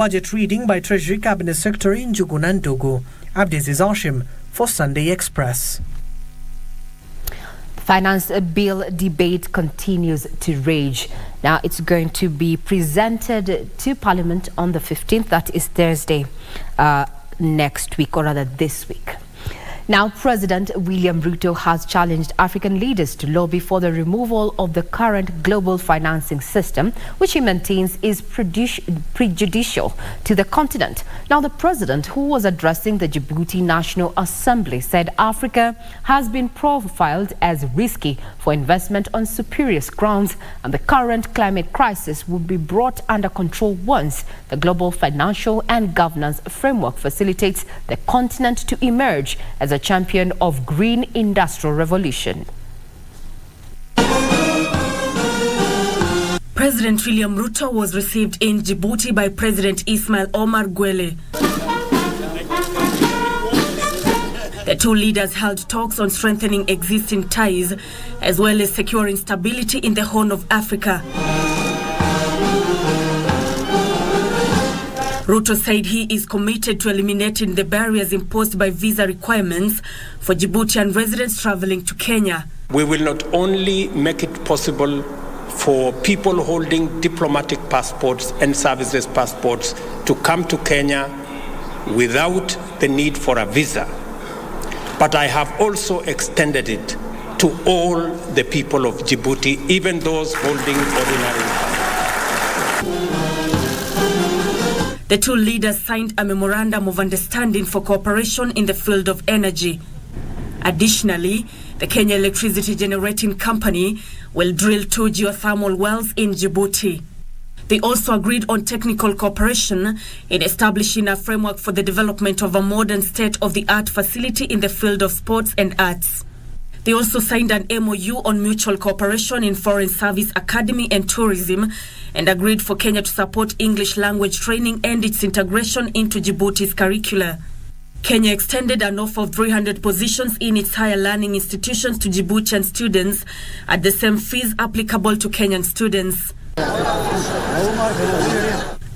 Budget reading by Treasury Cabinet Secretary Njuguna Ndogo. Abdiaziz Hashim for Sunday Express. Finance bill debate continues to rage. Now it's going to be presented to Parliament on the 15th, that is Thursday next week, or rather this week. Now, President William Ruto has challenged African leaders to lobby for the removal of the current global financing system, which he maintains is prejudicial to the continent. Now, the president, who was addressing the Djibouti National Assembly, said Africa has been profiled as risky for investment on spurious grounds, and the current climate crisis will be brought under control once the global financial and governance framework facilitates the continent to emerge as a champion of green industrial revolution. President William Ruto was received in Djibouti by President Ismail Omar Guelleh. The two leaders held talks on strengthening existing ties as well as securing stability in the Horn of Africa. Ruto said he is committed to eliminating the barriers imposed by visa requirements for Djiboutian residents traveling to Kenya. We will not only make it possible for people holding diplomatic passports and services passports to come to Kenya without the need for a visa, but I have also extended it to all the people of Djibouti, even those holding ordinary passports. The two leaders signed a memorandum of understanding for cooperation in the field of energy. Additionally, the Kenya Electricity Generating Company will drill 2 geothermal wells in Djibouti. They also agreed on technical cooperation in establishing a framework for the development of a modern state-of-the-art facility in the field of sports and arts. They also signed an MOU on mutual cooperation in Foreign Service Academy and tourism, and agreed for Kenya to support English language training and its integration into Djibouti's curricula. Kenya extended an offer of 300 positions in its higher learning institutions to Djiboutian students at the same fees applicable to Kenyan students.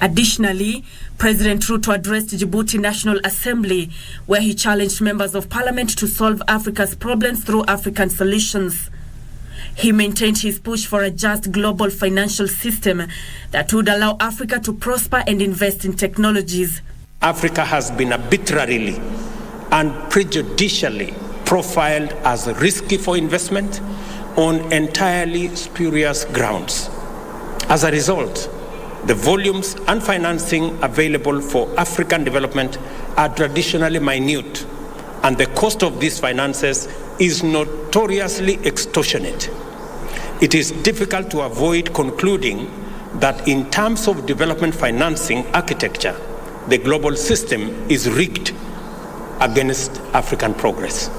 Additionally, President Ruto addressed Djibouti National Assembly, where he challenged members of parliament to solve Africa's problems through African solutions. He maintained his push for a just global financial system that would allow Africa to prosper and invest in technologies. Africa has been arbitrarily and prejudicially profiled as risky for investment on entirely spurious grounds. As a result, the volumes and financing available for African development are traditionally minute, and the cost of these finances is notoriously extortionate. It is difficult to avoid concluding that in terms of development financing architecture, the global system is rigged against African progress.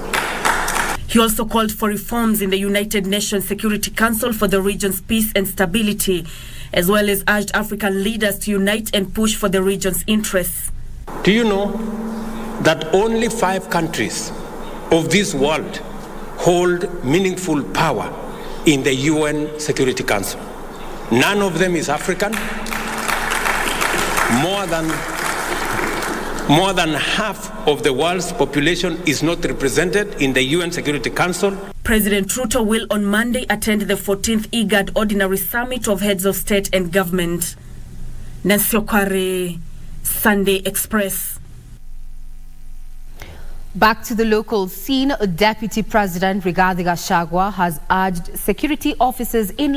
He also called for reforms in the United Nations Security Council for the region's peace and stability, as well as urged African leaders to unite and push for the region's interests. Do you know that only 5 countries of this world hold meaningful power in the UN Security Council? None of them is African. More than half of the world's population is not represented in the UN Security Council. President Ruto will on Monday attend the 14th IGAD Ordinary Summit of Heads of State and Government. Nancy Okware, Sunday Express. Back to the local scene, Deputy President Rigathi Gachagua has urged security officers in